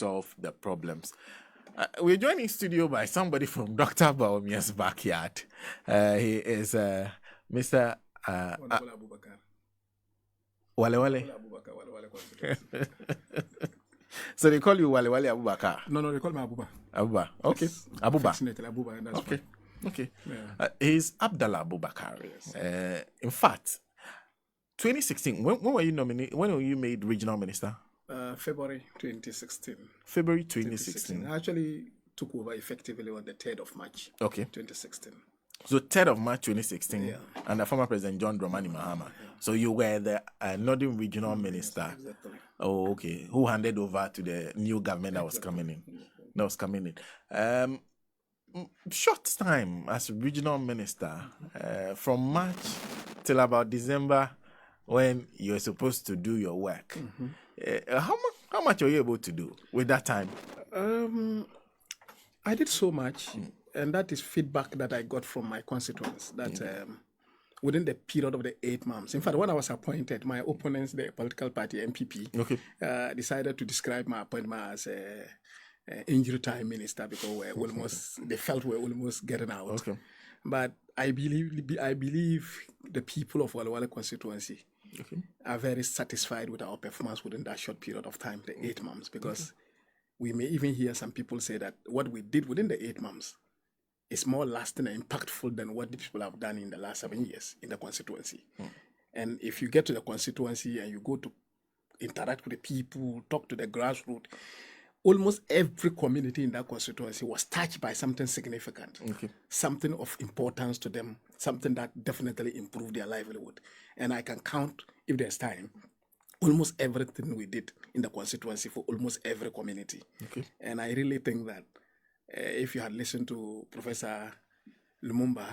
solve the problems. We're joined in studio by somebody from Dr. Baomia's backyard. He is Mr. Abubakar. Wale Wale. Abubakar. So they call you Wale Wale Abubakar? No, they call me Abuba. Abuba. Okay. Yes. Abuba. Fascinated Abuba. And that's Okay. why. Okay. Yeah. He's Abdallah Abubakar. Yes. In fact, 2016, when were you nominated? When were you made regional minister? February 2016. February 2016. I actually took over effectively on the 3rd of March Okay. 2016. So 3rd of March 2016, Yeah. under former President John Dramani Mahama. So you were the Northern Regional Minister. Exactly. Oh, okay. Who handed over to the new government that was coming in. That was coming in. Short time as regional minister, from March till about December, when you're supposed to do your work. How much were you able to do with that time? I did so much, and that is feedback that I got from my constituents, that within the period of the 8 months. In fact, when I was appointed, my opponents, the political party, MPP, decided to describe my appointment as injury time minister because they felt we were almost getting out. Okay. But I believe the people of Walawala constituency are very satisfied with our performance within that short period of time, the 8 months, because we may even hear some people say that what we did within the 8 months is more lasting and impactful than what the people have done in the last 7 years in the constituency. And if you get to the constituency and you go to interact with the people, talk to the grassroots, almost every community in that constituency was touched by something significant, something of importance to them, something that definitely improved their livelihood. And I can count, if there's time, almost everything we did in the constituency for almost every community. And I really think that if you had listened to Professor Lumumba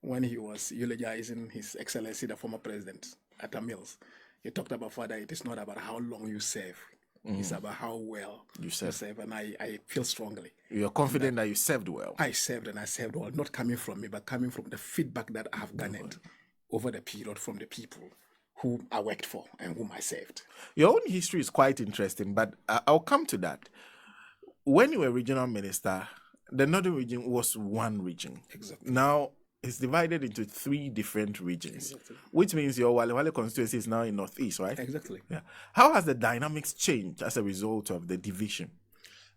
when he was eulogizing His Excellency, the former president, Atta Mills, he talked about, Father, it is not about how long you serve. It's about how well you serve. And I feel strongly. You're confident that you served well? I served, and I served well, not coming from me, but coming from the feedback that I have garnered over the period from the people whom I worked for and whom I served. Your own history is quite interesting, but I'll come to that. When you were regional minister, the Northern region was one region. Exactly. Now, it's divided into 3 different regions, which means your Wale Wale constituency is now in Northeast, right? Exactly. Yeah. How has the dynamics changed as a result of the division?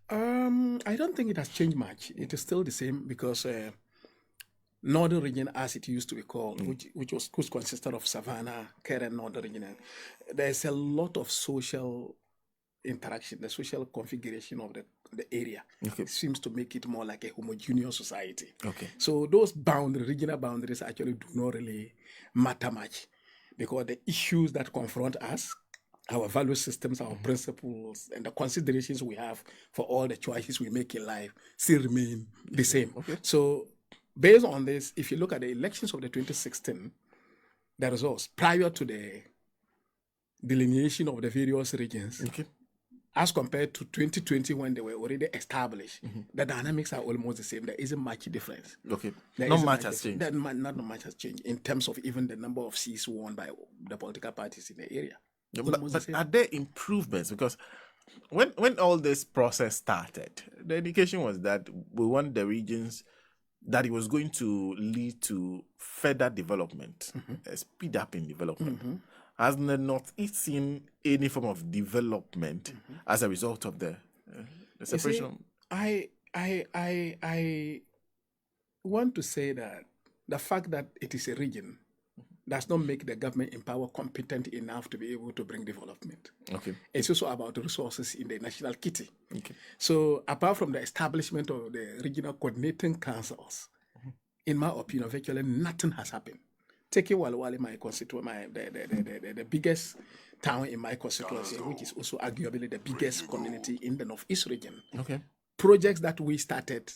I don't think it has changed much. It is still the same because Northern region, as it used to be called, which consisted of Savannah, Keren, Northern region, there's a lot of social interaction, the social configuration of the area seems to make it more like a homogeneous society. So those regional boundaries actually do not really matter much because the issues that confront us, our value systems, our principles, and the considerations we have for all the choices we make in life still remain the same. So based on this, if you look at the elections of the 2016, the results prior to the delineation of the various regions, as compared to 2020 when they were already established, the dynamics are almost the same. There isn't much difference. Not much has changed. Not much has changed in terms of even the number of seats won by the political parties in the area. But are there improvements? Because when all this process started, the indication was that we want the regions, that it was going to lead to further development, speed up in development. Has the Northeast seen any form of development as a result of the separation? I want to say that the fact that it is a region does not make the government in power competent enough to be able to bring development. It's also about the resources in the national kitty. So apart from the establishment of the regional coordinating councils, in my opinion, virtually nothing has happened. Taking Walawale, my constituency, the biggest town in my constituency, which is also arguably the biggest community in the Northeast region. Projects that we started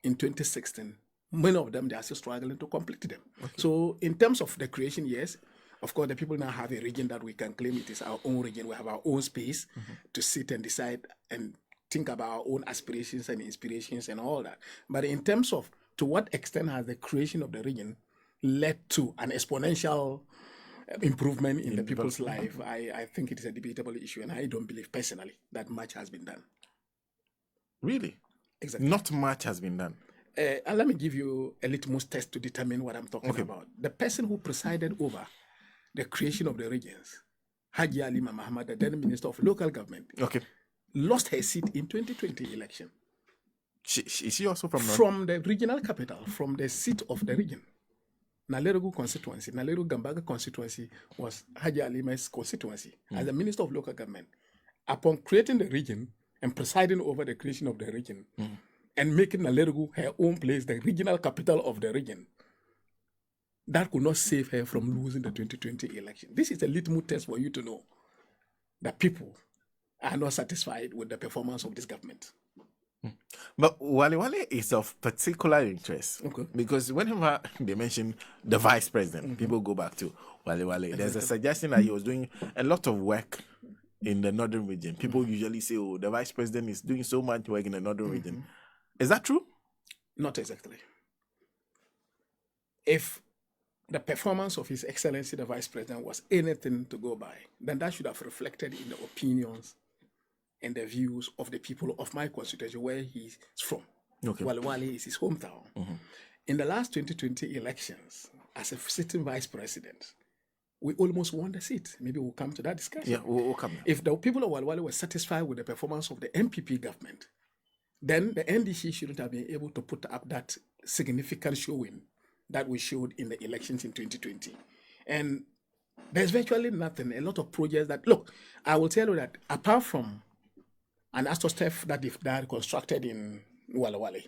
in 2016, many of them, they are still struggling to complete them. So in terms of the creation, yes, of course, the people now have a region that we can claim it is our own region. We have our own space to sit and decide and think about our own aspirations and inspirations and all that. But in terms of to what extent has the creation of the region led to an exponential improvement in the people's life, I think it is a debatable issue, and I don't believe personally that much has been done. Really? Exactly. Not much has been done. And let me give you a litmus test to determine what I'm talking about. The person who presided over the creation of the regions, Haji Alima Muhammad, the then Minister of Local Government, Okay. lost her seat in 2020 election. Is she also from the regional capital, from the seat of the region? Nalerugu constituency, Nalerugu Gambaga constituency was Haji Alima's constituency as the Minister of Local Government. Upon creating the region and presiding over the creation of the region and making Nalerugu her own place, the regional capital of the region, that could not save her from losing the 2020 election. This is a litmus test for you to know that people are not satisfied with the performance of this government. But Wale Wale is of particular interest because whenever they mention the vice president, people go back to Wale Wale. There's a suggestion that he was doing a lot of work in the northern region. People usually say, oh, the vice president is doing so much work in the northern region. Is that true? Not exactly. If the performance of His Excellency the Vice President was anything to go by, then that should have reflected in the opinions and the views of the people of my constituency where he's from. Wale Wale is his hometown. In the last 2020 elections, as a sitting vice president, we almost won the seat. Maybe we'll come to that discussion. Yeah, we'll come. If the people of Wale Wale were satisfied with the performance of the MPP government, then the NDC shouldn't have been able to put up that significant showing that we showed in the elections in 2020. And there's virtually nothing, a lot of projects that, look, I will tell you that apart from an astrostef that they constructed in Wale Wale,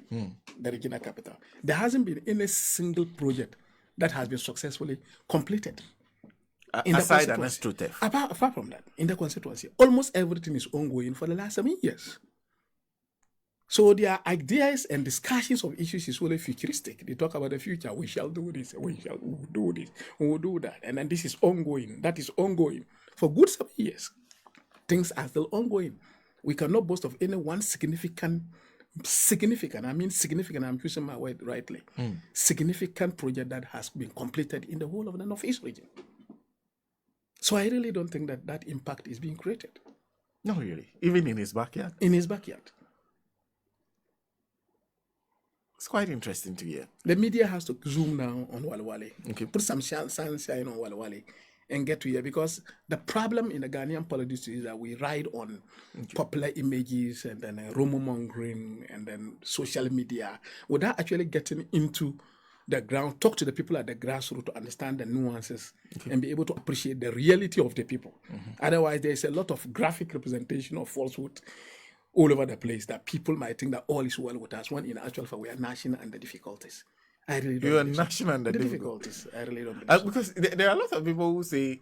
the regional capital, there hasn't been any single project that has been successfully completed. Aside an astrostef. Apart from that, in the constituency, almost everything is ongoing for the last 7 years. So their ideas and discussions of issues is only futuristic. They talk about the future. We shall do this. We shall do this. We will do that. And then this is ongoing. That is ongoing. For good 7 years, things are still ongoing. We cannot boast of any one significant, I'm using my word rightly, significant project that has been completed in the whole of the Northeast region. So I really don't think that that impact is being created. No, really. Even in his backyard? In his backyard. It's quite interesting to hear. The media has to zoom down on Wale Wale. Put some sunshine on Wale Wale and get to here, because the problem in the Ghanaian politics is that we ride on popular images and then rumor mongering and then social media without actually getting into the ground, talk to the people at the grassroots to understand the nuances and be able to appreciate the reality of the people. Otherwise, there's a lot of graphic representation of falsehood all over the place that people might think that all is well with us, when in actual fact we are gnashing under difficulties. I really don't. You are gnashing under difficulties. I really don't. Because there are a lot of people who say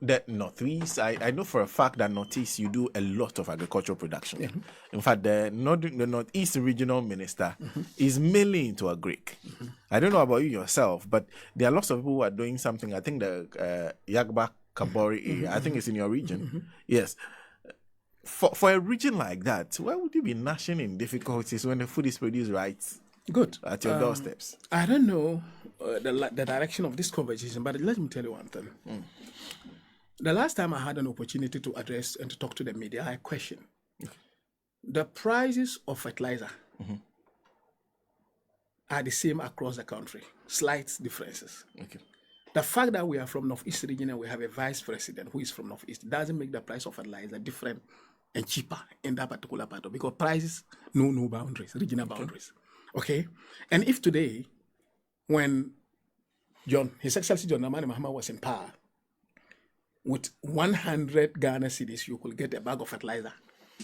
that Northeast. I know for a fact that Northeast you do a lot of agricultural production. In fact, the Northeast regional minister is mainly into agric. I don't know about you yourself, but there are lots of people who are doing something. I think the Yagba Kabori area. I think it's in your region. Yes. For a region like that, why would you be gnashing in difficulties when the food is produced right at your doorsteps? I don't know the direction of this conversation, but let me tell you one thing. The last time I had an opportunity to address and to talk to the media, I questioned the prices of fertilizer are the same across the country, slight differences. The fact that we are from Northeast region and we have a vice president who is from Northeast doesn't make the price of fertilizer different and cheaper in that particular part, because prices know no boundaries, regional boundaries. Okay? And if today, when His Excellency John Dramani Mahama was in power, with 100 Ghana cedis, you could get a bag of fertilizer,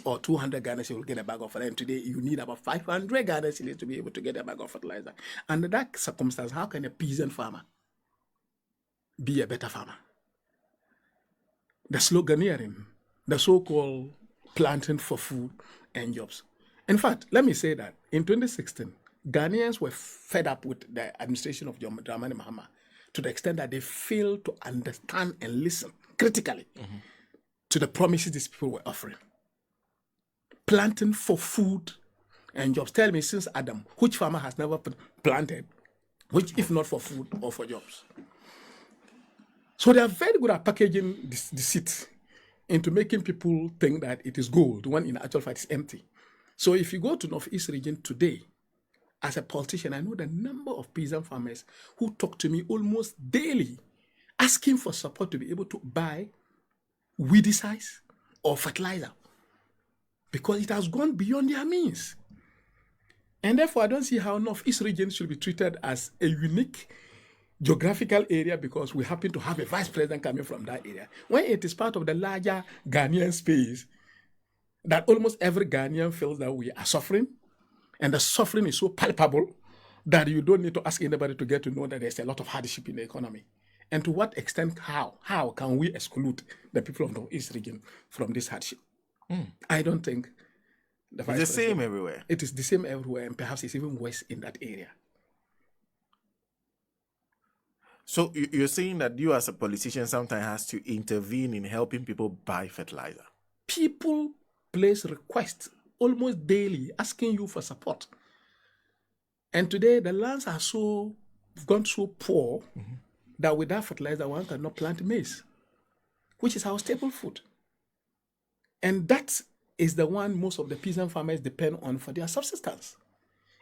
or 200 Ghana cedis, you will get a bag of fertilizer. And today, you need about 500 Ghana cedis to be able to get a bag of fertilizer. Under that circumstance, how can a peasant farmer be a better farmer? The sloganeering, the so-called planting for food and jobs. In fact, let me say that in 2016, Ghanaians were fed up with the administration of John Dramani Mahama to the extent that they failed to understand and listen critically to the promises these people were offering. Planting for food and jobs. Tell me, since Adam, which farmer has never planted, which if not for food or for jobs? So they are very good at packaging deceit into making people think that it is gold, when in actual fact it's empty. So if you go to Northeast region today, as a politician, I know the number of peasant farmers who talk to me almost daily, asking for support to be able to buy weedicides or fertilizer because it has gone beyond their means. And therefore, I don't see how Northeast region should be treated as a unique geographical area because we happen to have a vice president coming from that area, when it is part of the larger Ghanaian space that almost every Ghanaian feels that we are suffering, and the suffering is so palpable that you don't need to ask anybody to get to know that there's a lot of hardship in the economy. And to what extent, how can we exclude the people of the Northeast region from this hardship? I don't think it's the same everywhere. It is the same everywhere, and perhaps it's even worse in that area. So you're saying that you as a politician sometimes has to intervene in helping people buy fertilizer? People place requests almost daily asking you for support. And today the lands are gone so poor that without fertilizer one cannot plant maize, which is our staple food. And that is the one most of the peasant farmers depend on for their subsistence.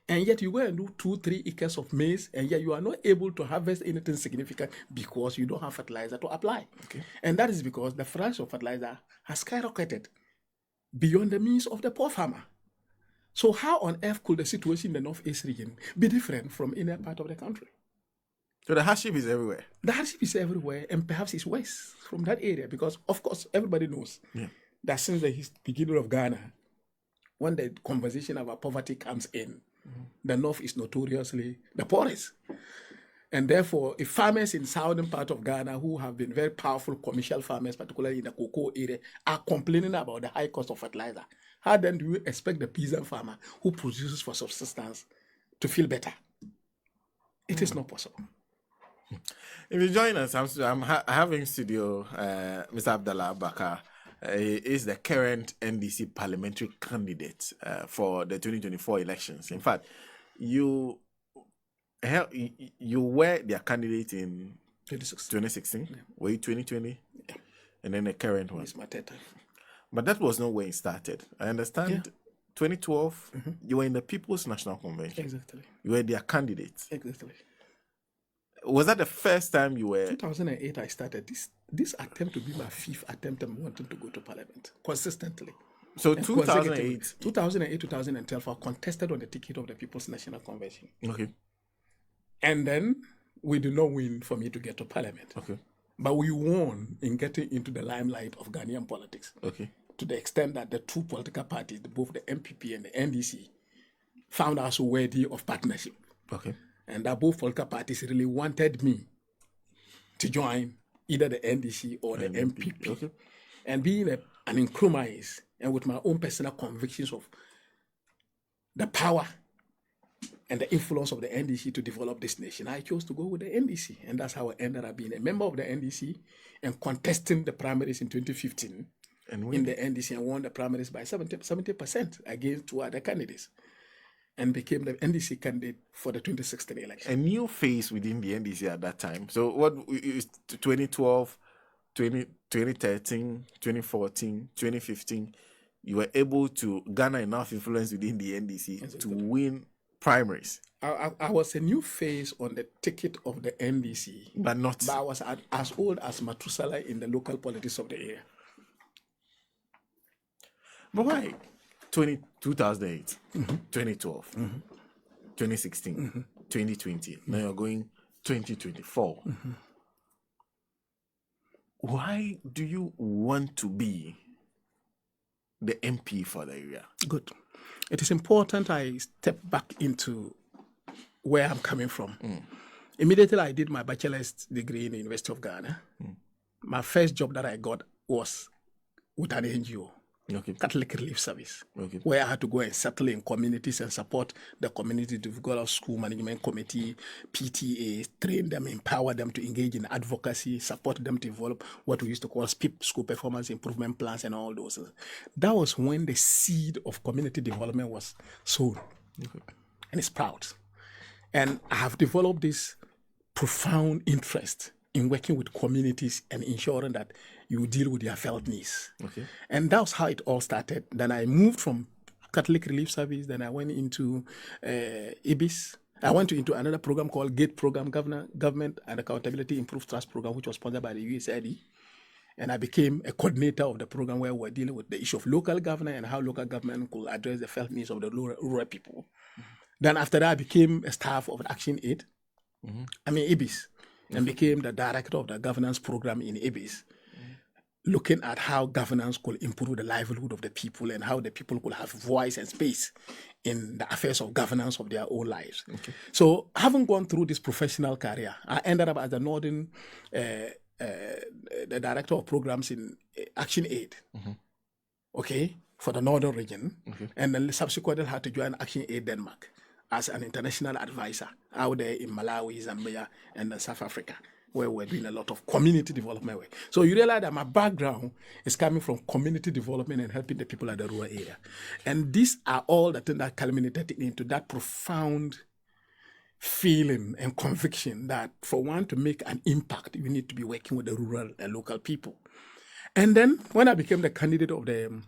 And yet you go and do 2-3 acres of maize, and yet you are not able to harvest anything significant because you don't have fertilizer to apply. Okay. And that is because the price of fertilizer has skyrocketed beyond the means of the poor farmer. So how on earth could the situation in the Northeast region be different from any part of the country? So the hardship is everywhere. The hardship is everywhere, and perhaps it's worse from that area because, of course, everybody knows that since the beginning of Ghana, when the conversation about poverty comes in, the North is notoriously the poorest. And therefore, if farmers in southern part of Ghana who have been very powerful commercial farmers, particularly in the cocoa area, are complaining about the high cost of fertilizer, how then do you expect the peasant farmer who produces for subsistence to feel better? It is not possible. If you join us, I'm having studio Mr. Abdallah Bakar. He is the current NDC parliamentary candidate for the 2024 elections. In fact, you were their candidate in 2016. Yeah. Were you 2020? Yeah. And then the current one. It's my third time. But that was not where it started. I understand 2012, you were in the People's National Convention. Exactly. You were their candidate. Exactly. Was that the first time you were? 2008, I started this attempt to be my 5th attempt at wanting to go to parliament consistently. So 2008, 2012, I contested on the ticket of the People's National Convention. Okay. And then we did not win for me to get to parliament. Okay. But we won in getting into the limelight of Ghanaian politics. Okay. To the extent that the two political parties, both the MPP and the NDC, found us worthy of partnership. Okay. And that both political parties really wanted me to join either the NDC or the MPP. Okay. And being an Nkrumahese and with my own personal convictions of the power and the influence of the NDC to develop this nation, I chose to go with the NDC. And that's how I ended up being a member of the NDC and contesting the primaries in 2015 in the NDC and won the primaries by 70% against 2 other candidates, and became the NDC candidate for the 2016 election. A new face within the NDC at that time. So what is 2012, 2013, 2014, 2015, you were able to garner enough influence within the NDC to win primaries. I was a new face on the ticket of the NDC. But I was as old as Matusala in the local politics of the area. But why 2008, 2012, 2016, 2020, now you're going 2024. Why do you want to be the MP for the area? Good. It is important I step back into where I'm coming from. Immediately I did my bachelor's degree in the University of Ghana. My first job that I got was with an NGO. Catholic Relief Service, where I had to go and settle in communities and support the community to develop school management committee, PTA, train them, empower them to engage in advocacy, support them to develop what we used to call SPIP, school performance improvement plans and all those. That was when the seed of community development was sown. And it's proud. And I have developed this profound interest in working with communities and ensuring that you deal with their felt needs. And that's how it all started. Then I moved from Catholic Relief Service. Then I went into IBIS. I went into another program called GATE Program, Government and Accountability Improved Trust Program, which was sponsored by the USAID. And I became a coordinator of the program where we're dealing with the issue of local government and how local government could address the felt needs of the rural people. Then after that, I became a staff of Action Aid. IBIS, and became the director of the governance program in IBIS, looking at how governance could improve the livelihood of the people and how the people could have voice and space in the affairs of governance of their own lives. Okay. So having gone through this professional career, I ended up as the Northern, the director of programs in Action Aid, okay, for the Northern region, and then subsequently had to join Action Aid Denmark as an international advisor out there in Malawi, Zambia, and South Africa, where we're doing a lot of community development work. So you realize that my background is coming from community development and helping the people at the rural area. And these are all the things that culminated into that profound feeling and conviction that for one to make an impact, you need to be working with the rural and local people. And then when I became the candidate of the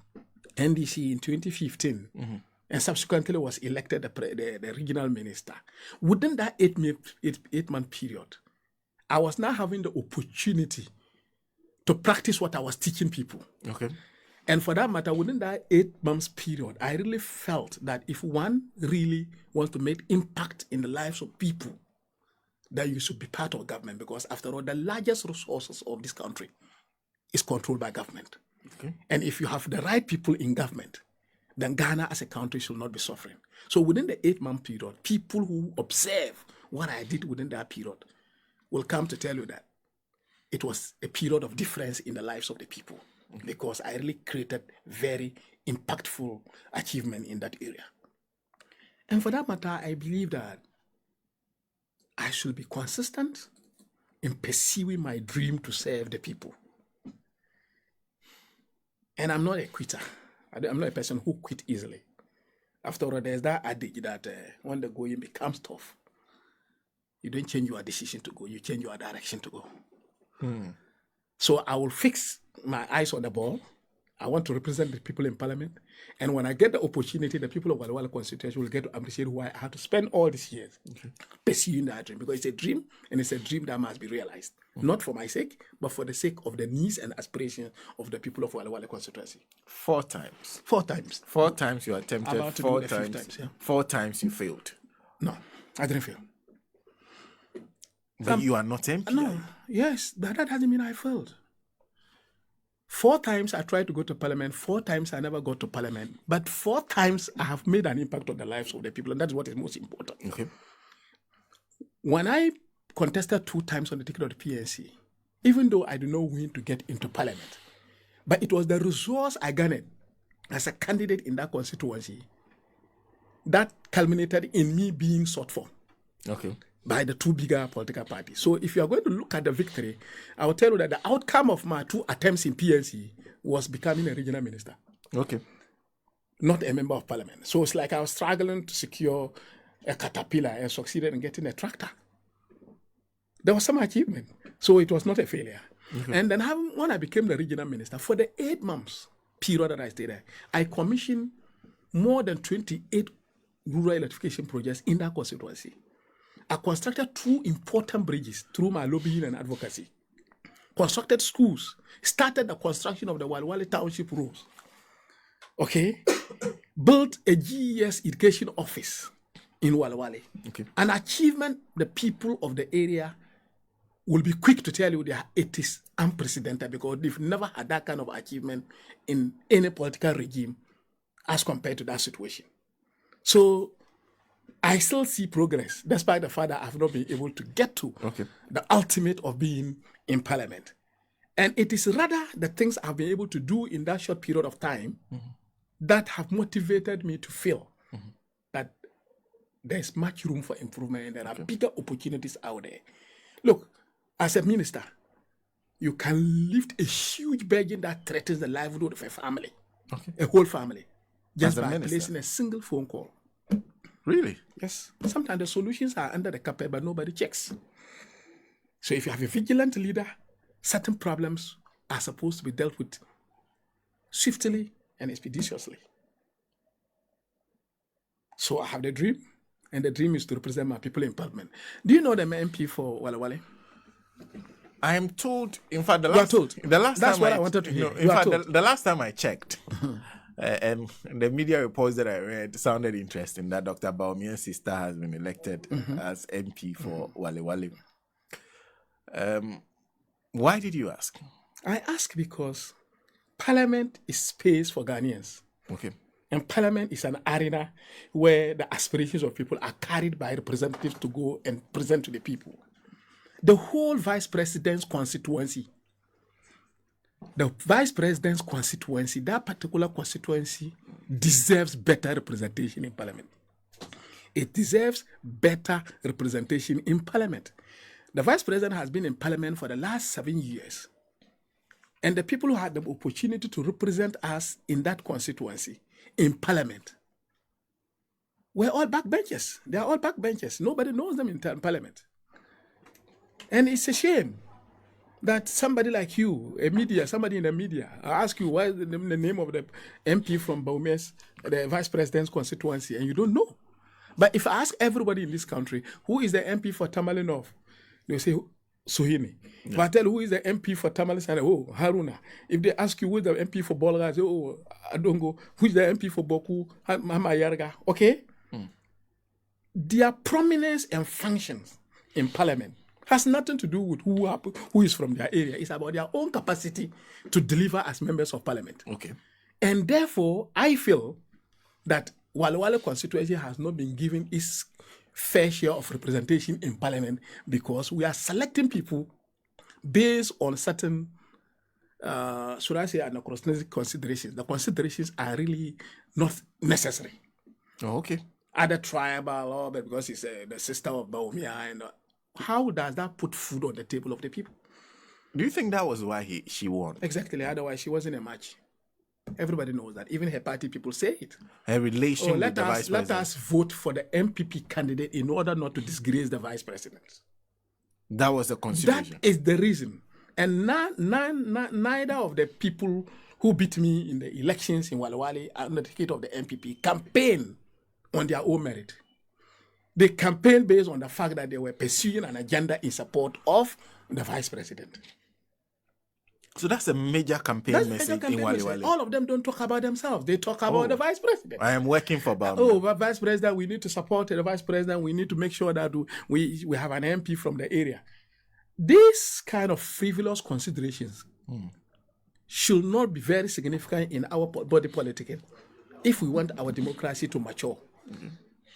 NDC in 2015, and subsequently was elected the regional minister, within that eight-month period, I was now having the opportunity to practice what I was teaching people. Okay. And for that matter, within that 8 months period, I really felt that if one really wants to make impact in the lives of people, that you should be part of government, because after all, the largest resources of this country is controlled by government. Okay. And if you have the right people in government, then Ghana as a country should not be suffering. So within the 8-month period, people who observe what I did within that period will come to tell you that it was a period of difference in the lives of the people, because I really created very impactful achievement in that area. And for that matter, I believe that I should be consistent in pursuing my dream to serve the people. And I'm not a quitter. I'm not a person who quit easily. After all, there's that adage that when the going becomes tough, you don't change your decision to go, you change your direction to go. So I will fix my eyes on the ball. I want to represent the people in parliament. And when I get the opportunity, the people of Walawala constituency will get to appreciate why I had to spend all these years pursuing that dream. Because it's a dream, and it's a dream that must be realized. Not for my sake, but for the sake of the needs and aspirations of the people of Walawala constituency. 4 times. 4 times. 4 times you attempted, About to 4 do the times. 5th time, yeah. 4 times you failed. No, I didn't fail. But you are not empty. No, yes, but that doesn't mean I failed. 4 times I tried to go to parliament, 4 times I never got to parliament, but 4 times I have made an impact on the lives of the people, and that's what is most important. Okay. When I contested 2 times on the ticket of the PNC, even though I did not win to get into parliament, but it was the resource I garnered as a candidate in that constituency that culminated in me being sought for. Okay. By the 2 bigger political parties. So if you are going to look at the victory, I will tell you that the outcome of my 2 attempts in PNC was becoming a regional minister. Okay. Not a member of parliament. So it's like I was struggling to secure a caterpillar and succeeded in getting a tractor. There was some achievement. So it was not a failure. Okay. And then when I became the regional minister, for the 8 months period that I stayed there, I commissioned more than 28 rural electrification projects in that constituency. I constructed 2 important bridges through my lobbying and advocacy. Constructed schools. Started the construction of the Walwale Township roads. Okay? Built a GES education office in Walwale. Okay. An achievement the people of the area will be quick to tell you that it is unprecedented, because they've never had that kind of achievement in any political regime as compared to that situation. So I still see progress, despite the fact that I've not been able to get to the ultimate of being in parliament. And it is rather the things I've been able to do in that short period of time that have motivated me to feel that there's much room for improvement and there are bigger opportunities out there. Look, as a minister, you can lift a huge burden that threatens the livelihood of a family, a whole family, just by placing a single phone call. Really? Yes. Sometimes the solutions are under the carpet, but nobody checks. So if you have a vigilant leader, certain problems are supposed to be dealt with swiftly and expeditiously. So I have the dream, and the dream is to represent my people in Parliament. Do you know the MP for Wale Wale? I am told. In fact, You are told. the last That's time what I wanted to hear. No, in You are fact, told. the last time I checked, and the media reports that I read sounded interesting. That Dr. Baumia's sister has been elected as MP for Wale Wale. Why did you ask? I ask because Parliament is space for Ghanaians. Okay. And Parliament is an arena where the aspirations of people are carried by representatives to go and present to the people. The whole vice president's constituency, that particular constituency deserves better representation in Parliament. It deserves better representation in Parliament. The vice president has been in Parliament for the last 7 years. And the people who had the opportunity to represent us in that constituency, in Parliament, were all backbenchers. They are all backbenchers. Nobody knows them in Parliament. And it's a shame that somebody like you, somebody in the media, I ask you what is the name of the MP from Baumes, the vice president's constituency, and you don't know. But if I ask everybody in this country, who is the MP for Tamale North, they'll say, Suhimi. Yeah. If I tell who is the MP for Tamale South, oh, Haruna. If they ask you who is the MP for Bolga, say, oh, Adongo. Who is the MP for Boku, Mama Yarga. Okay? Their prominence and functions in Parliament has nothing to do with who is from their area. It's about their own capacity to deliver as members of Parliament. Okay. And therefore, I feel that Wale Wale constituency has not been given its fair share of representation in Parliament because we are selecting people based on certain, should I say, anachronistic considerations. The considerations are really not necessary. Oh, okay. Either tribal or because he's the sister of Baumia. And how does that put food on the table of the people? Do you think that was why she won? Exactly. Otherwise, she wasn't a match. Everybody knows that. Even her party people say it. Her relation with the vice president. Let us vote for the MPP candidate in order not to disgrace the vice president. That was the consideration. That is the reason. And neither of the people who beat me in the elections in Wale Wale on the ticket of the MPP campaign on their own merit. They campaigned based on the fact that they were pursuing an agenda in support of the vice president. So that's a major campaign message in Wale Wale. All of them don't talk about themselves. They talk about the vice president. I am working for Baume. Oh, vice president, we need to support the vice president. We need to make sure that we have an MP from the area. These kind of frivolous considerations should not be very significant in our body politic if we want our democracy to mature. Mm-hmm.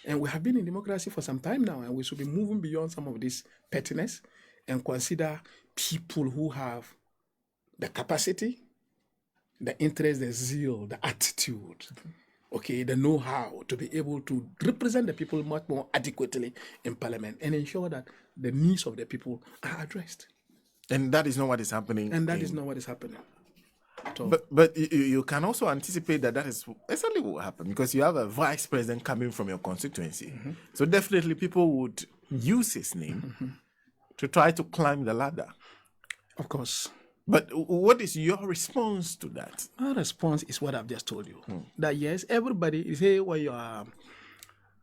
And we have been in democracy for some time now, and we should be moving beyond some of this pettiness and consider people who have the capacity, the interest, the zeal, the attitude, the know-how to be able to represent the people much more adequately in Parliament and ensure that the needs of the people are addressed. And that is not what is happening. And that is not what is happening. But you can also anticipate that is exactly what will happen because you have a vice president coming from your constituency. Mm-hmm. So definitely people would use his name to try to climb the ladder. Of course. But what is your response to that? Our response is what I've just told you. That yes, everybody is here where you are.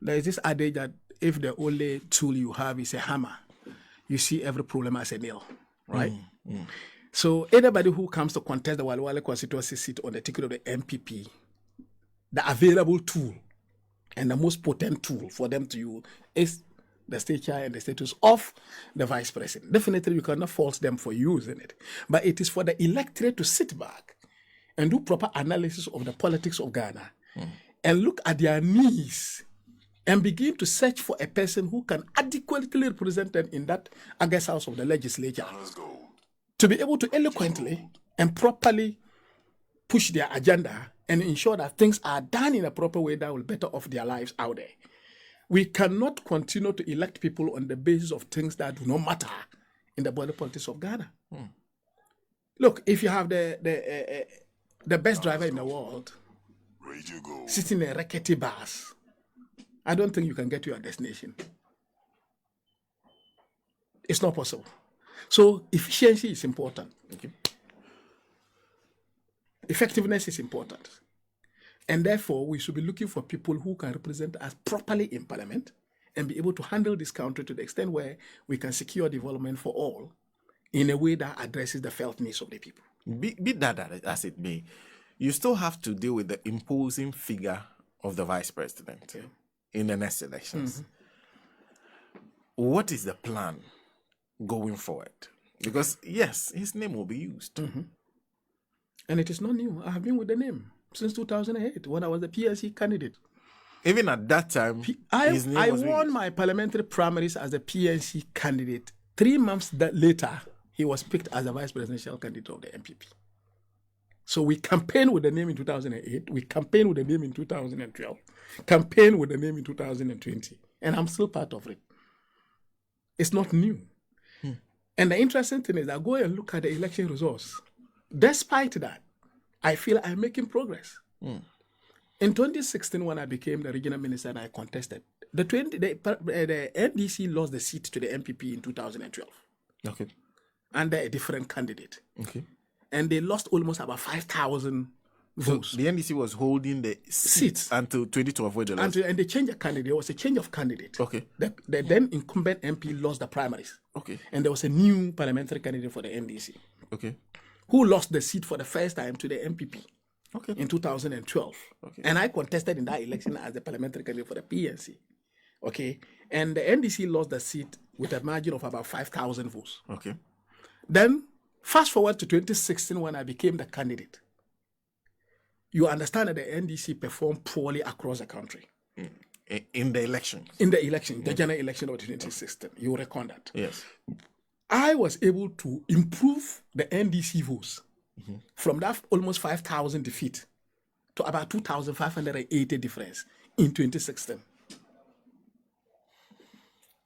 There is this adage that if the only tool you have is a hammer, you see every problem as a nail, right? So anybody who comes to contest the Wale Wale constituency seat on the ticket of the MPP, the available tool and the most potent tool for them to use is the stature and the status of the vice president. Definitely, you cannot fault them for using it. But it is for the electorate to sit back and do proper analysis of the politics of Ghana and look at their needs and begin to search for a person who can adequately represent them in that August House of the Legislature to be able to eloquently and properly push their agenda and ensure that things are done in a proper way that will better off their lives out there. We cannot continue to elect people on the basis of things that do not matter in the body politics of Ghana. Look, if you have the best driver in the world sitting in a rickety bus, I don't think you can get to your destination. It's not possible. So efficiency is important. Effectiveness is important. And therefore, we should be looking for people who can represent us properly in parliament and be able to handle this country to the extent where we can secure development for all in a way that addresses the felt needs of the people. Be that as it may, you still have to deal with the imposing figure of the vice president in the next elections. What is the plan going forward? Because, yes, his name will be used. And it is not new. I have been with the name since 2008 when I was the PNC candidate. Even at that time, his name I was won used. my parliamentary primaries as a PNC candidate. 3 months later, he was picked as the vice presidential candidate of the MPP. So we campaigned with the name in 2008. We campaigned with the name in 2012. Campaigned with the name in 2020. And I'm still part of it. It's not new. And the interesting thing is that go and look at the election results. Despite that, I feel I'm making progress. In 2016, when I became the regional minister and I contested, the NDC lost the seat to the MPP in 2012. Okay. Under a different candidate. Okay. And they lost almost about 5,000 votes. The NDC was holding the seats until 2012 when they lost. And they changed the candidate. There was a change of candidate. Okay. The then incumbent MP lost the primaries. Okay. And there was a new parliamentary candidate for the NDC. Okay. Who lost the seat for the first time to the MPP. Okay. In 2012. Okay. And I contested in that election as the parliamentary candidate for the PNC. Okay. And the NDC lost the seat with a margin of about 5,000 votes. Okay. Then, fast forward to 2016 when I became the candidate. You understand that the NDC performed poorly across the country. In the elections? In the election, the general election of 2016. You reckon that? Yes. I was able to improve the NDC votes from that almost 5,000 defeat to about 2,580 difference in 2016.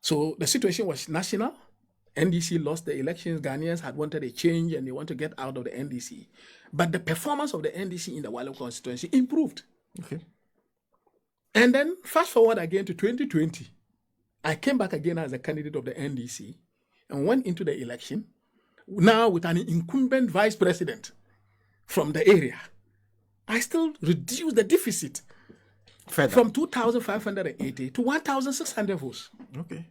So the situation was national. NDC lost the elections. Ghanaians had wanted a change and they want to get out of the NDC. But the performance of the NDC in the Wallo constituency improved. Okay. And then fast forward again to 2020. I came back again as a candidate of the NDC and went into the election, now with an incumbent vice president from the area. I still reduced the deficit Further. from 2,580 to 1,600 votes. Okay.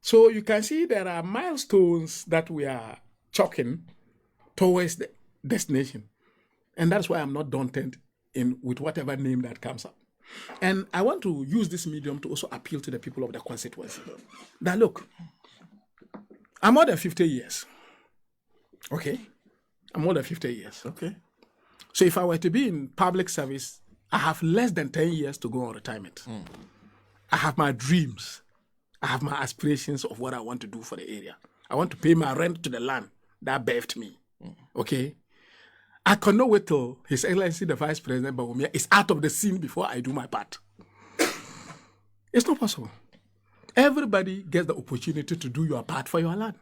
So you can see there are milestones that we are chalking towards the destination. And that's why I'm not daunted with whatever name that comes up. And I want to use this medium to also appeal to the people of the constituency. Now look, I'm more than 50 years. Okay? I'm more than 50 years. Okay. So if I were to be in public service, I have less than 10 years to go on retirement. I have my dreams. I have my aspirations of what I want to do for the area. I want to pay my rent to the land that birthed me. Okay? I cannot wait till His Excellency the Vice President Bawumia is out of the scene before I do my part. It's not possible. Everybody gets the opportunity to do your part for your land.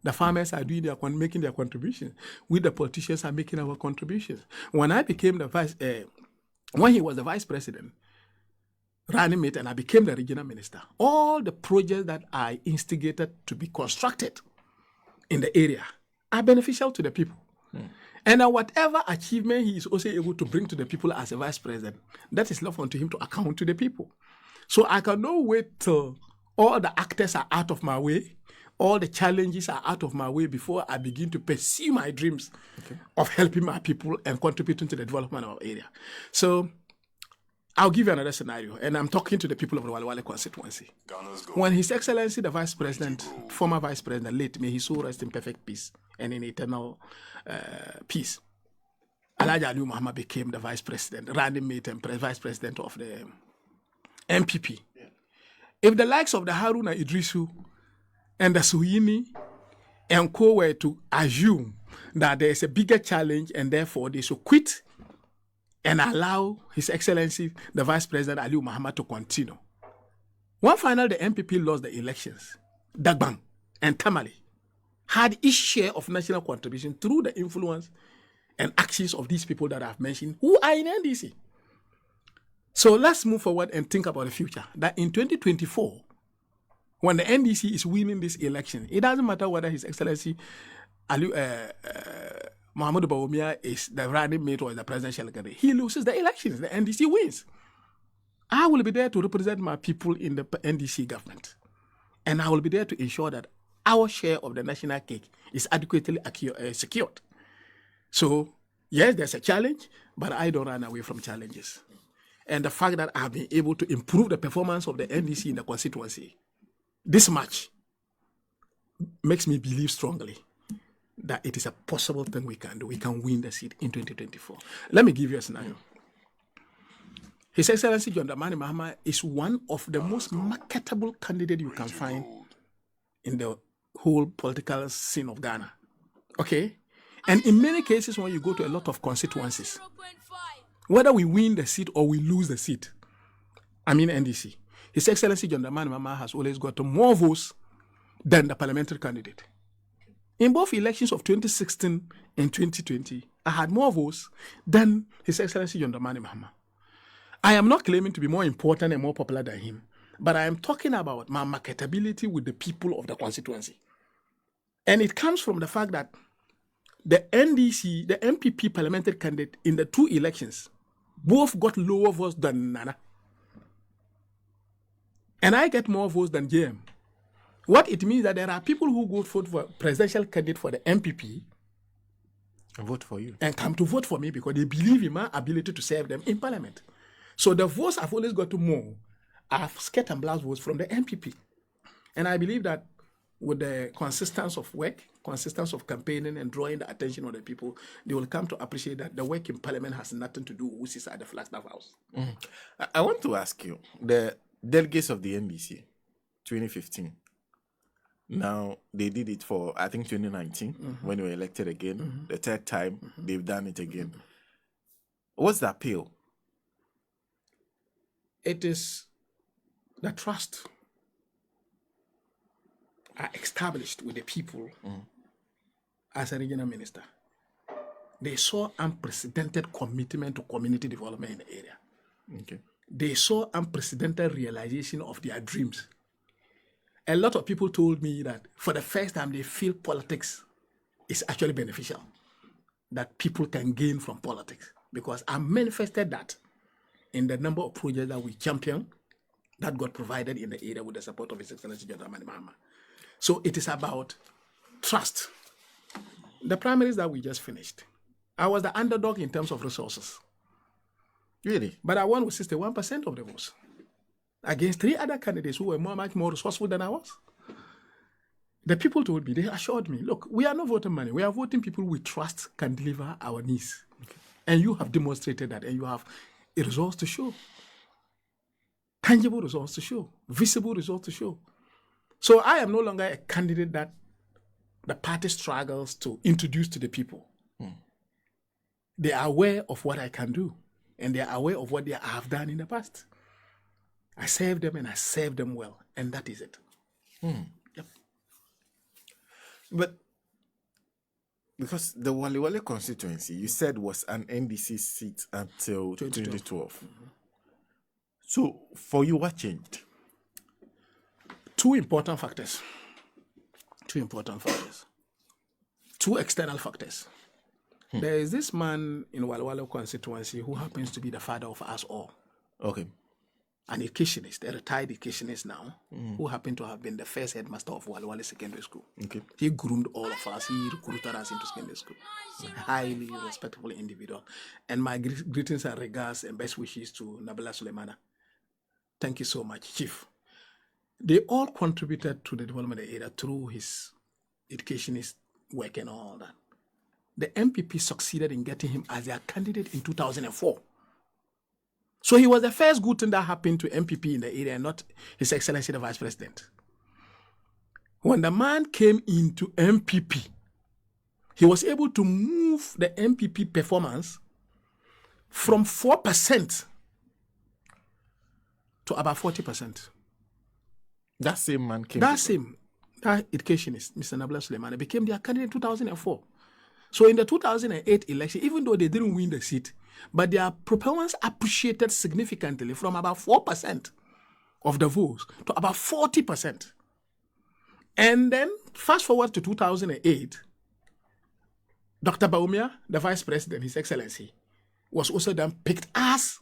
The farmers are doing making their contributions. We, the politicians, are making our contributions. When I became when he was the Vice President, running mate, and I became the regional minister, all the projects that I instigated to be constructed in the area are beneficial to the people. And whatever achievement he is also able to bring to the people as a vice president, that is left unto him to account to the people. So I cannot wait till all the actors are out of my way, all the challenges are out of my way before I begin to pursue my dreams of helping my people and contributing to the development of our area. So I'll give you another scenario, and I'm talking to the people of the Walewale constituency. When His Excellency the Vice President, former Vice President, late, may his soul rest in perfect peace and in eternal peace, Alhaji Aliu Muhammad became the Vice President, running mate and Vice President of the MPP. Yeah. If the likes of the Haruna Idrisu and the Suhini and co were to assume that there is a bigger challenge and therefore they should quit and allow His Excellency, the Vice President Aliu Muhammad, to continue. One final, the MPP lost the elections. Dagbang and Tamale had each share of national contribution through the influence and actions of these people that I've mentioned who are in NDC. So let's move forward and think about the future. That in 2024, when the NDC is winning this election, it doesn't matter whether His Excellency Muhammadu Bawumia is the running mate or the presidential candidate, he loses the elections, the NDC wins. I will be there to represent my people in the NDC government. And I will be there to ensure that our share of the national cake is adequately secured. So, yes, there's a challenge, but I don't run away from challenges. And the fact that I've been able to improve the performance of the NDC in the constituency this much makes me believe strongly that it is a possible thing we can do. We can win the seat in 2024. Let me give you a scenario. His Excellency John Dramani Mahama is one of the most marketable candidates you can find in the whole political scene of Ghana. Okay? And in many cases, when you go to a lot of constituencies, whether we win the seat or we lose the seat, NDC, His Excellency John Dramani Mahama has always gotten more votes than the parliamentary candidate. In both elections of 2016 and 2020, I had more votes than His Excellency John Dramani Mahama. I am not claiming to be more important and more popular than him, but I am talking about my marketability with the people of the constituency. And it comes from the fact that the NDC, the MPP parliamentary candidate in the two elections, both got lower votes than Nana. And I get more votes than JM. What it means that there are people who go vote for presidential candidate for the MPP and vote for you and come to vote for me because they believe in my ability to serve them in parliament. So the votes I've always got to more are skirt and blouse votes from the MPP. And I believe that with the consistency of work, consistency of campaigning and drawing the attention of the people, they will come to appreciate that the work in parliament has nothing to do with who sits at the Flagstaff House. Mm-hmm. I want to ask you, the delegates of the NDC, 2015, now they did it for, I think, 2019, when they were elected again. The third time, they've done it again. What's the appeal? It is the trust I established with the people as a regional minister. They saw unprecedented commitment to community development in the area. Okay. They saw unprecedented realization of their dreams. A lot of people told me that for the first time they feel politics is actually beneficial, that people can gain from politics, because I manifested that in the number of projects that we championed that got provided in the area with the support of His Excellency John Dramani Mahama. So it is about trust. The primaries that we just finished, I was the underdog in terms of resources. Really? But I won with 61% of the votes against 3 other candidates who were much more resourceful than I was. The people told me, they assured me, look, we are not voting money. We are voting people we trust can deliver our needs. Okay. And you have demonstrated that, and you have results to show. Tangible results to show. Visible results to show. So I am no longer a candidate that the party struggles to introduce to the people. They are aware of what I can do, and they are aware of what I have done in the past. I serve them, and I serve them well, and that is it. Yep. But because the Wale Wale constituency, you said, was an NDC seat until 2012. So for you, what changed? Two important factors. Two external factors. There is this man in Wale Wale constituency who happens to be the father of us all. Okay. An educationist, a retired educationist now, who happened to have been the first headmaster of Wale Wale Secondary School. Okay. He groomed all of us. He recruited us into secondary school. A highly respectable individual. And my greetings and regards and best wishes to Nabila Suleimana. Thank you so much, Chief. They all contributed to the development of the area through his educationist work and all that. The MPP succeeded in getting him as their candidate in 2004. So he was the first good thing that happened to MPP in the area, not His Excellency the Vice President. When the man came into MPP, he was able to move the MPP performance from 4% to about 40%. That same man came. That educationist, Mr. Nabila Suleiman, became their candidate in 2004. So in the 2008 election, even though they didn't win the seat, but their performance appreciated significantly from about 4% of the votes to about 40%. And then fast forward to 2008, Dr. Baumia, the vice president, His Excellency, was also then picked as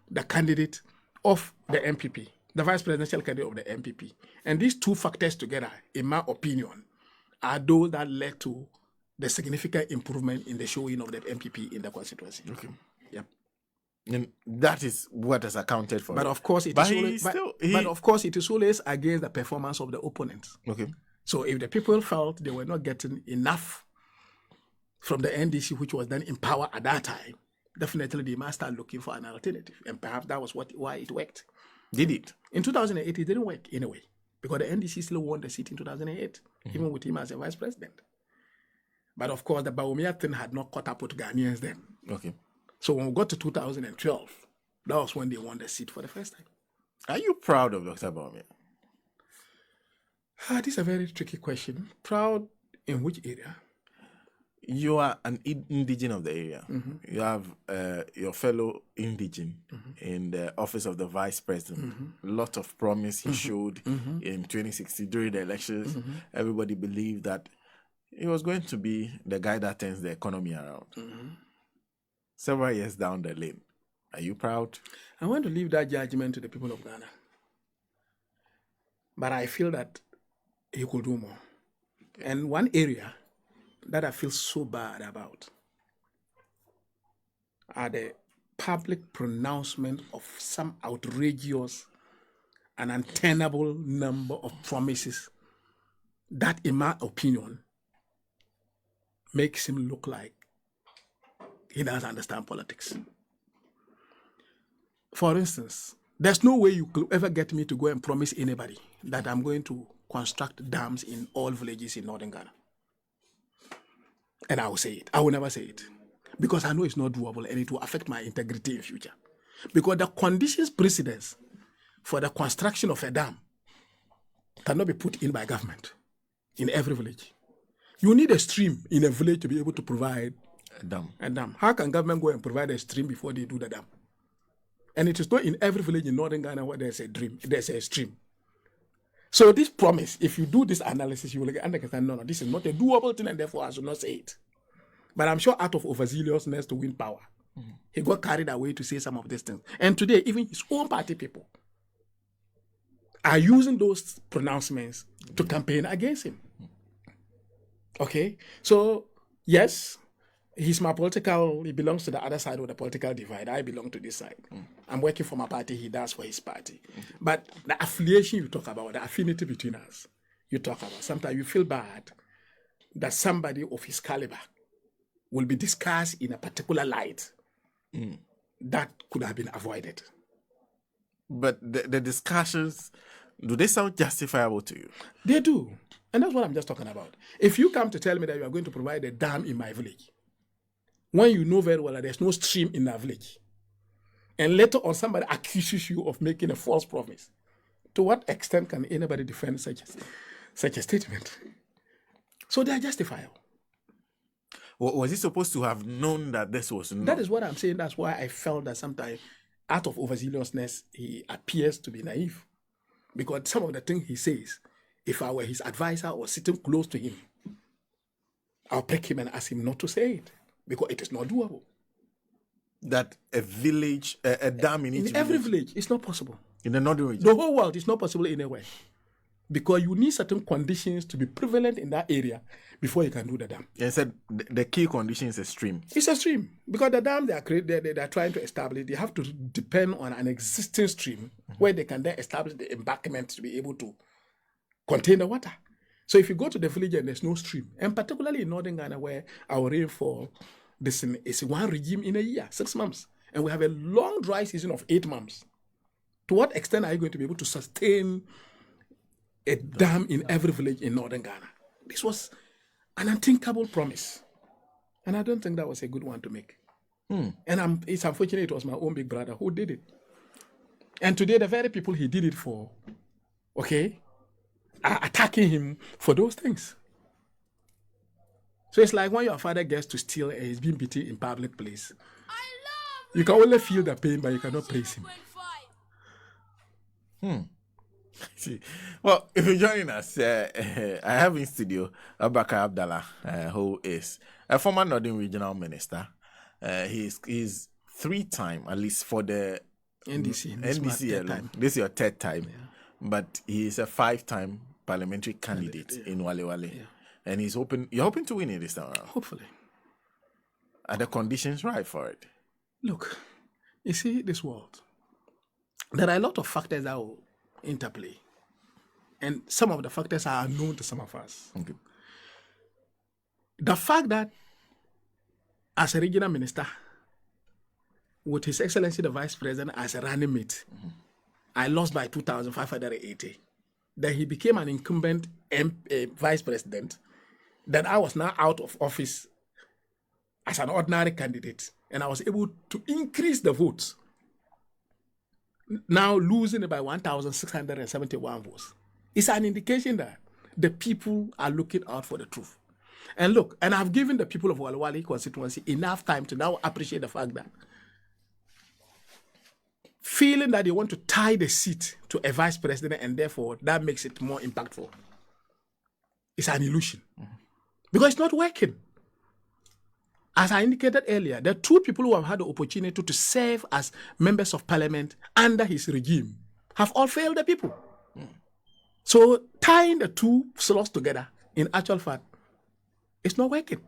the candidate of the MPP, the vice presidential candidate of the MPP. And these two factors together, in my opinion, are those that led to the significant improvement in the showing of the MPP in the constituency. Okay. Yep. And that is what has accounted for But it. of course, it But is he always, still- but of course, it is always against the performance of the opponents. Okay. So if the people felt they were not getting enough from the NDC, which was then in power at that time, definitely they must start looking for an alternative. And perhaps that was why it worked. Did it? In 2008, it didn't work anyway, because the NDC still won the seat in 2008, even with him as a vice president. But of course, the Baumia thing had not caught up with Ghanaians then. Okay. So when we got to 2012, that was when they won the seat for the first time. Are you proud of Dr. Baumia? This is a very tricky question. Proud in which area? You are an indigene of the area. You have your fellow indigene in the office of the vice president. A lot of promise he showed in 2016 during the elections. Everybody believed that he was going to be the guy that turns the economy around. Several years down the lane. Are you proud? I want to leave that judgment to the people of Ghana. But I feel that he could do more. And one area that I feel so bad about are the public pronouncement of some outrageous and untenable number of promises that, in my opinion, makes him look like he doesn't understand politics. For instance, there's no way you could ever get me to go and promise anybody that I'm going to construct dams in all villages in northern Ghana. And I will say it. I will never say it. Because I know it's not doable and it will affect my integrity in future. Because the conditions precedents for the construction of a dam cannot be put in by government in every village. You need a stream in a village to be able to provide A dam. a dam. How can government go and provide a stream before they do the dam? And it is not in every village in northern Ghana where there's a stream. So this promise, if you do this analysis, you will understand, no, this is not a doable thing, and therefore I should not say it. But I'm sure out of overzealousness to win power, he got carried away to say some of these things. And today, even his own party people are using those pronouncements to campaign against him. Okay? So, yes, he belongs to the other side of the political divide. I belong to this side. I'm working for my party, he does for his party. But the affiliation you talk about, the affinity between us, you talk about, sometimes you feel bad that somebody of his caliber will be discussed in a particular light that could have been avoided. But the discussions, do they sound justifiable to you? They do. And that's what I'm just talking about. If you come to tell me that you are going to provide a dam in my village, when you know very well that there's no stream in that village, and later on somebody accuses you of making a false promise, to what extent can anybody defend such a statement? So they are justifiable. Was he supposed to have known that this was not? That is what I'm saying. That's why I felt that sometimes, out of overzealousness, he appears to be naive. Because some of the things he says, if I were his advisor or sitting close to him, I'll prick him and ask him not to say it. Because it is not doable. That a village, a dam in each In every village, it's not possible. in the northern region. The whole world is not possible anywhere. Because you need certain conditions to be prevalent in that area before you can do the dam. He said the key condition is a stream. It's a stream. Because the dam they are trying to establish, they have to depend on an existing stream where they can then establish the embankment to be able to contain the water. So if you go to the village and there's no stream, and particularly in northern Ghana where our rainfall is one regime in a year, 6 months, and we have a long dry season of 8 months, to what extent are you going to be able to sustain a dam in every village in northern Ghana? This was an unthinkable promise. And I don't think that was a good one to make. And it's unfortunate it was my own big brother who did it. And today, the very people he did it for, okay, are attacking him for those things. So it's like when your father gets to steal and he's being beaten in public place. You can only feel the pain, but you cannot praise him. See, well, if you're joining us, I have in studio Abubakar Abdallah, who is a former Northern Regional Minister. He's 3-time, at least for the NDC. NDC alone. This is your 3rd time, but he is a 5-time parliamentary candidate in Wale Wale, and You're hoping to win it this time around. Hopefully. Are the conditions right for it? Look, you see this world. There are a lot of factors that will interplay, and some of the factors are unknown to some of us. Okay. The fact that as a regional minister, with His Excellency the Vice President as a running mate, I lost by 2,580. Then he became an incumbent Vice President. Then I was now out of office as an ordinary candidate, and I was able to increase the votes, now losing it by 1,671 votes. It's an indication that the people are looking out for the truth. And look, and I've given the people of Wale Wale constituency enough time to now appreciate the fact that feeling that they want to tie the seat to a vice president and therefore that makes it more impactful. It's an illusion. Because it's not working. As I indicated earlier, the 2 people who have had the opportunity to serve as members of parliament under his regime have all failed the people. So tying the 2 slots together, in actual fact, it's not working.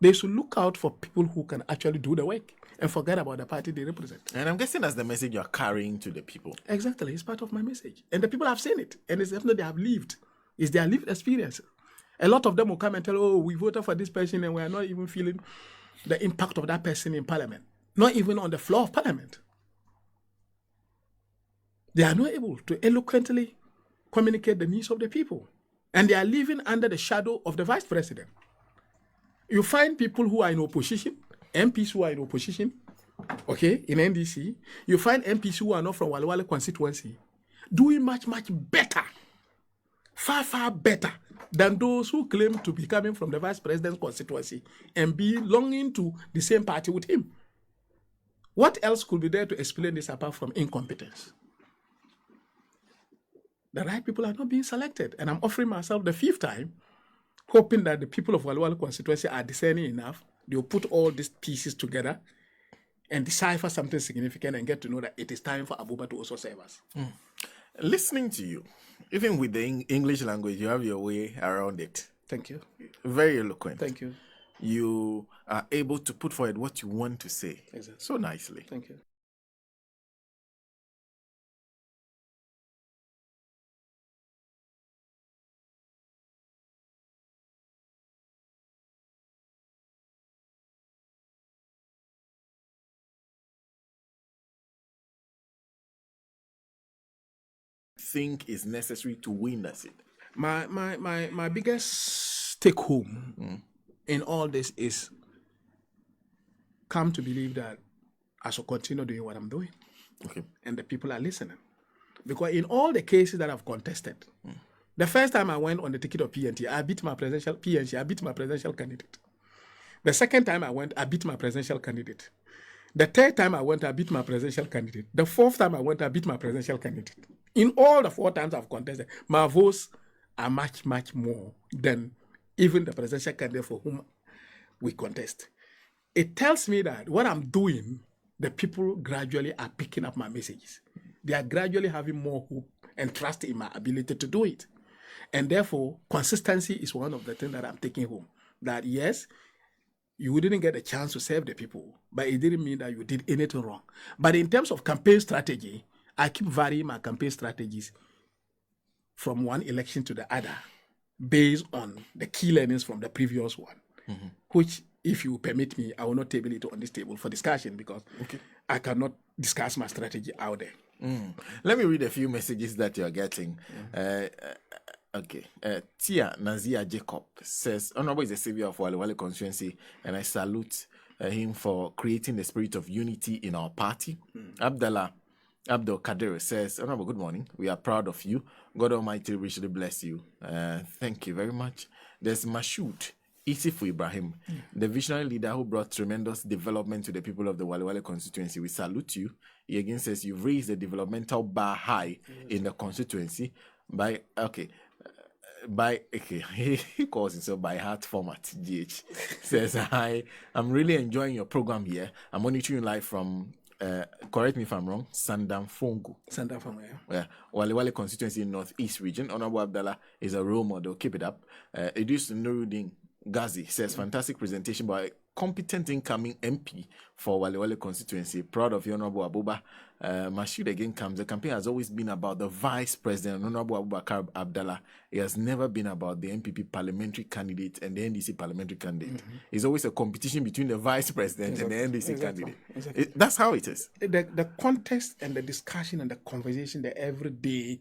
They should look out for people who can actually do the work and forget about the party they represent. And I'm guessing that's the message you're carrying to the people. Exactly. It's part of my message. And the people have seen it. And it's definitely they have lived. It's their lived experience. A lot of them will come and tell, oh, we voted for this person and we are not even feeling the impact of that person in parliament. Not even on the floor of parliament. They are not able to eloquently communicate the needs of the people. And they are living under the shadow of the vice president. You find people who are in opposition, MPs who are in opposition, okay, in NDC. You find MPs who are not from Wale Wale constituency, doing much, much better, far, far better than those who claim to be coming from the vice president's constituency and belonging to the same party with him. What else could be there to explain this apart from incompetence? The right people are not being selected, and I'm offering myself the 5th time, hoping that the people of Wale Wale constituency are discerning enough. They'll put all these pieces together and decipher something significant and get to know that it is time for Abuba to also serve us. Listening to you, even with the English language, you have your way around it. Thank you. Very eloquent. Thank you. You are able to put forward what you want to say. Exactly. So nicely. Thank you. Think is necessary to win that seat? My biggest take home in all this is come to believe that I shall continue doing what I'm doing. Okay. And the people are listening. Because in all the cases that I've contested, the first time I went on the ticket of PNT, I beat my presidential PNC, I beat my presidential candidate. The second time I went, I beat my presidential candidate. The 3rd time I went, I beat my presidential candidate. The 4th time I went, I beat my presidential candidate. In all the 4 times I've contested, my votes are much, much more than even the presidential candidate for whom we contest. It tells me that what I'm doing, the people gradually are picking up my messages. They are gradually having more hope and trust in my ability to do it. And therefore, consistency is one of the things that I'm taking home. That yes, you didn't get a chance to serve the people, but it didn't mean that you did anything wrong. But in terms of campaign strategy, I keep varying my campaign strategies from one election to the other based on the key learnings from the previous one, which, if you permit me, I will not table it on this table for discussion because I cannot discuss my strategy out there. Let me read a few messages that you're getting. Okay. Tia Nazia Jacob says, Honorable is the savior of Wale Wale constituency, and I salute him for creating the spirit of unity in our party. Abdul Kadir says, Honorable, good morning. We are proud of you. God Almighty richly bless you. Thank you very much. There's Mashoud Isifu Ibrahim, the visionary leader who brought tremendous development to the people of the Walewale constituency. We salute you. He again says you've raised the developmental bar high in the constituency by he calls himself by heart format. GH says, "Hi, I'm really enjoying your program here. I'm monitoring you live from correct me if I'm wrong, Sandam Fongu, Walewale constituency in Northeast region. Honorable Abdallah is a role model. Keep it up." Idris Nuruddin Ghazi says, "Fantastic presentation by a competent incoming MP for Walewale constituency. Proud of you, Honorable Abuba." Mashood again comes. The campaign has always been about the vice president, Honorable Abubakar Abdallah. It has never been about the NPP parliamentary candidate and the NDC parliamentary candidate. It's always a competition between the vice president and the NDC candidate. That's how it is. The context and the discussion and the conversation, the everyday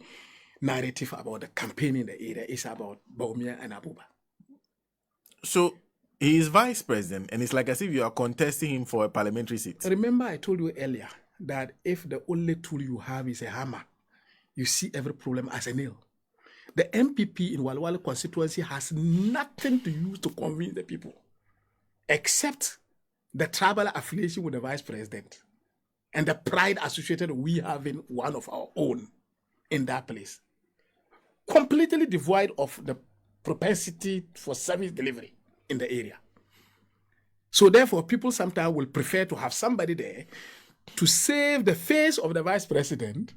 narrative about the campaign in the area is about Bawumia and Abuba. So he is vice president, and it's like as if you are contesting him for a parliamentary seat. Remember, I told you earlier that if the only tool you have is a hammer, you see every problem as a nail. The MPP in Walewale constituency has nothing to use to convince the people, except the tribal affiliation with the vice president and the pride associated with having one of our own in that place. Completely devoid of the propensity for service delivery in the area. So therefore, people sometimes will prefer to have somebody there to save the face of the vice president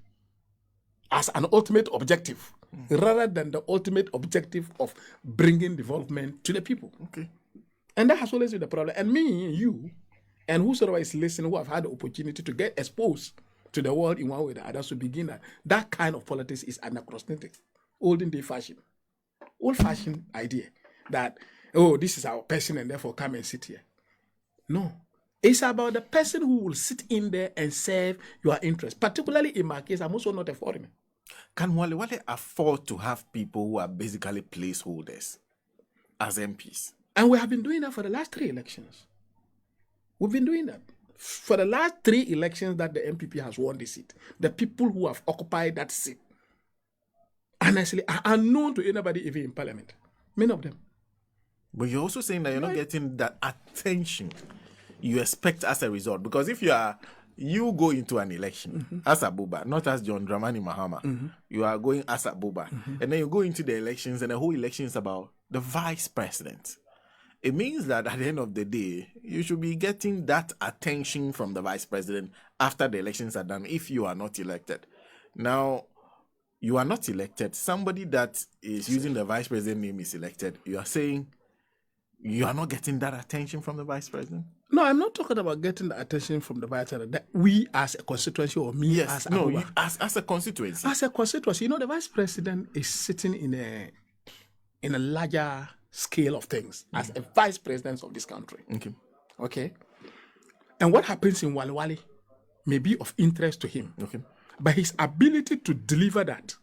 as an ultimate objective, rather than the ultimate objective of bringing development to the people. Okay. And that has always been the problem. And me, you, and whosoever is listening who have had the opportunity to get exposed to the world in one way or the other to begin that kind of politics is anachronistic, olden day fashion, old-fashioned idea that, oh, this is our person and therefore come and sit here. No. It's about the person who will sit in there and serve your interests. Particularly in my case, I'm also not a foreigner. Can Walewale afford to have people who are basically placeholders as MPs? And we have been doing that for the last 3 elections. We've been doing that. For the last 3 elections that the MPP has won the seat, the people who have occupied that seat, honestly, are unknown to anybody even in parliament. Many of them. But you're also saying that you're not getting that attention you expect as a result. Because if you go into an election as Abuba, not as John Dramani Mahama, you are going as Abuba. And then you go into the elections and the whole election is about the vice president. It means that at the end of the day, you should be getting that attention from the vice president after the elections are done if you are not elected. Now, you are not elected. Somebody that is using the vice president name is elected. You are saying you are not getting that attention from the vice president? No, I'm not talking about getting the attention from the vice president. That we as a constituency or me as a as a constituency. As a constituency, the vice president is sitting in a larger scale of things as a vice president of this country. Okay. And what happens in Walewale may be of interest to him. Okay. But his ability to deliver that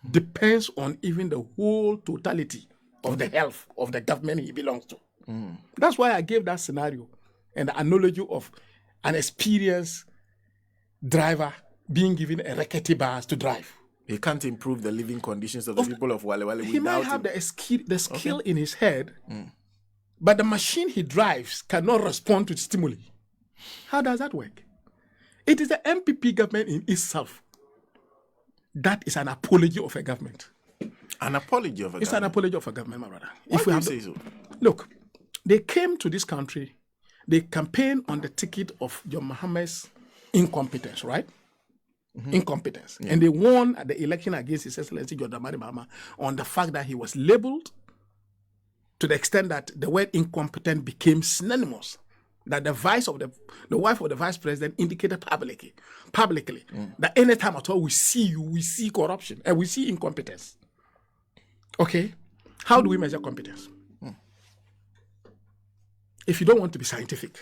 depends on even the whole totality of the health of the government he belongs to. That's why I gave that scenario and the analogy of an experienced driver being given a rickety bus to drive. He can't improve the living conditions of the people of Walewale. He might have the skill in his head, but the machine he drives cannot respond to stimuli. How does that work? It is the MPP government in itself that is an apology of a government. An apology of a government? It's an apology of a government, my brother. Why do you say so? Look, they came to this country, they campaigned on the ticket of John Mohammed's incompetence, right? Incompetence. Yeah. And they won at the election against His Excellency John Dramani Mahama on the fact that he was labeled to the extent that the word incompetent became synonymous. That the wife of the vice president indicated publicly that anytime at all we see corruption and we see incompetence. Okay? How do we measure competence? If you don't want to be scientific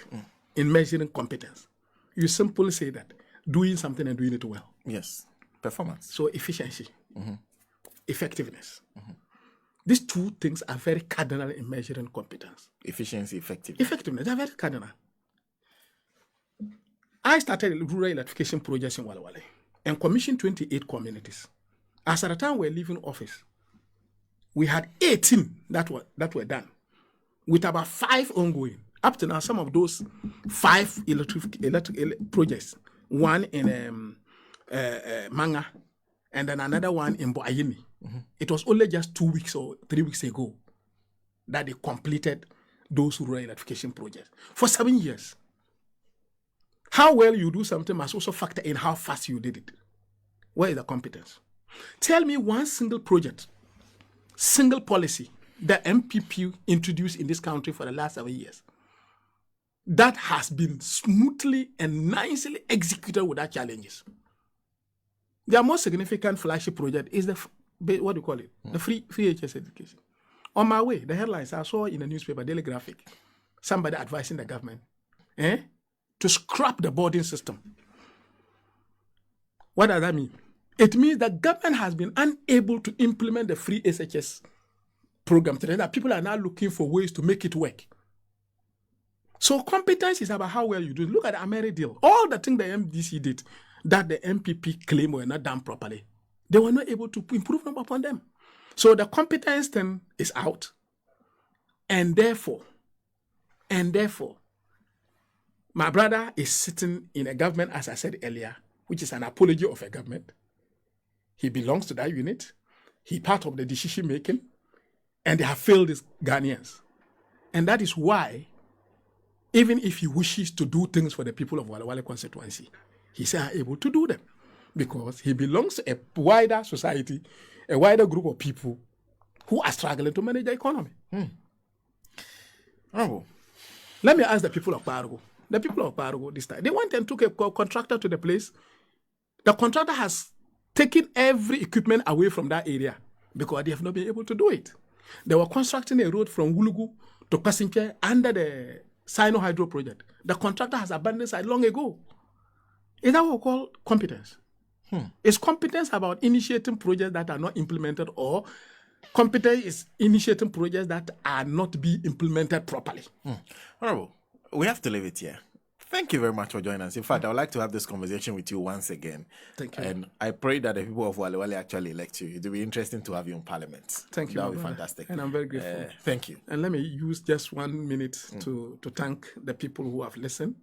in measuring competence, you simply say that doing something and doing it well. Yes. Performance. So efficiency, effectiveness. These 2 things are very cardinal in measuring competence. Efficiency, effectiveness. Effectiveness, they're very cardinal. I started rural electrification projects in Walewale and commissioned 28 communities. As at the time we were leaving office, we had 18 that were done. with about 5 ongoing. Up to now, some of those 5 electric projects, one in Manga, and then another one in Boayini. It was only just 2 weeks or 3 weeks ago that they completed those rural electrification projects for 7 years. How well you do something must also factor in how fast you did it. Where is the competence? Tell me one single project, single policy that MPP introduced in this country for the last 7 years that has been smoothly and nicely executed without challenges. Their most significant flagship project is the free HS education. On my way, the headlines I saw in the newspaper, Daily Graphic, somebody advising the government to scrap the boarding system. What does that mean? It means the government has been unable to implement the free SHS program today, that people are now looking for ways to make it work. So competence is about how well you do it. Look at the Ameri deal. All the things the MDC did that the MPP claim were not done properly, they were not able to improve upon them. So the competence thing is out. And therefore, my brother is sitting in a government, as I said earlier, which is an apology of a government. He belongs to that unit. He's part of the decision making. And they have failed as Ghanaians. And that is why, even if he wishes to do things for the people of Wale Wale constituency, he's unable to do them. Because he belongs to a wider society, a wider group of people who are struggling to manage the economy. Oh. Let me ask the people of Parago. The people of Parago this time, they went and took a contractor to the place. The contractor has taken every equipment away from that area because they have not been able to do it. They were constructing a road from Wulugu to Kasinke under the Sino Hydro project. The contractor has abandoned site long ago. Is that what we call competence? Is competence about initiating projects that are not implemented, or competence is initiating projects that are not being implemented properly? Honorable, we have to leave it here. Thank you very much for joining us. In fact, I would like to have this conversation with you once again. Thank you. And I pray that the people of Wale Wale actually elect you. It will be interesting to have you in Parliament. Thank you. That would be fantastic. And I'm very grateful. Thank you. And let me use just 1 minute to thank the people who have listened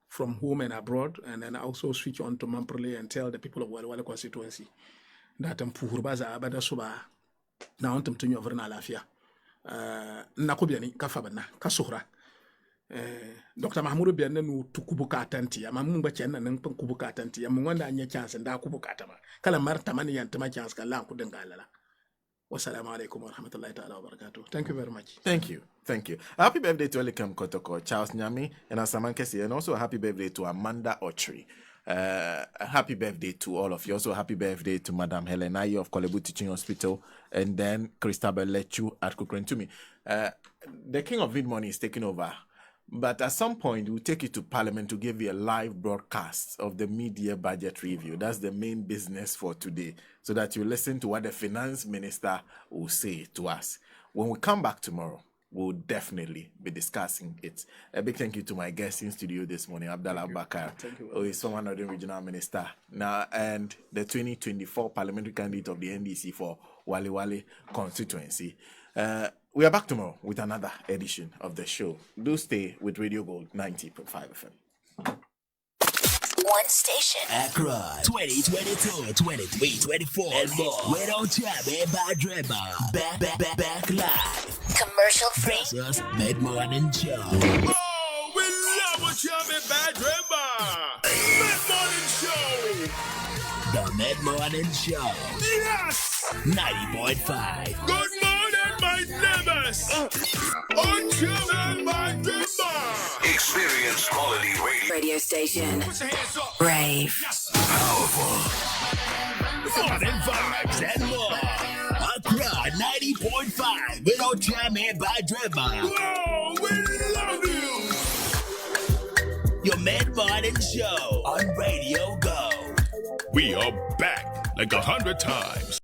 from home and abroad, and then also switch on to Mamprele and tell the people of Wale Wale constituency that Mpuhurbaza Abada Suba na ontum tunyo vrna lafia. Nakobiani kafabana kasuhra. Dr. Mahmoud Biane no tukubuka atanti ya mamumba chena nang kubuka atanti ya mungwanda anya chance nda kubuka atama kala marta mani yantama chance kala kudengala. Wassalamu alaikum wa rahmatullahi ta'ala wa barakatuh. Thank you very much. Thank you. Happy birthday to Elikem Kotoko, Charles Nyami, and Asaman Kesi, and also a happy birthday to Amanda Ochri. Happy birthday to all of you. Also, happy birthday to Madam Helen Ayo of Kolebu Teaching Hospital, and then Christabel Lechu at Kukrentumi. The King of Vidmoney is taking over. But at some point, we'll take you to Parliament to give you a live broadcast of the mid-year budget review. That's the main business for today, so that you listen to what the finance minister will say to us. When we come back tomorrow, we'll definitely be discussing it. A big thank you to my guest in studio this morning, Abdallah Bakar, who is former Northern Regional Minister now and the 2024 parliamentary candidate of the NDC for Wale Wale constituency. We are back tomorrow with another edition of the show. Do stay with Radio Gold 90.5 FM. One station. Accra 2022, 23, 24 and more. We don't chat, by Dreba. Back live. Commercial free. Versus Mid-Morning Show. Oh, we love what you have in Bad Mid-Morning Show. The Mid-Morning Show. Yes! 90.5. Good morning, my neighbors. On Children by Dreba. Experience quality radio. Radio station. Put your hands up. Brave. Powerful. Morning vibes and more. Accra 90.5. We don't chat, by Dreba. Oh, we love you. Your Mid-Morning Show on Radio Go. We are back like 100 times.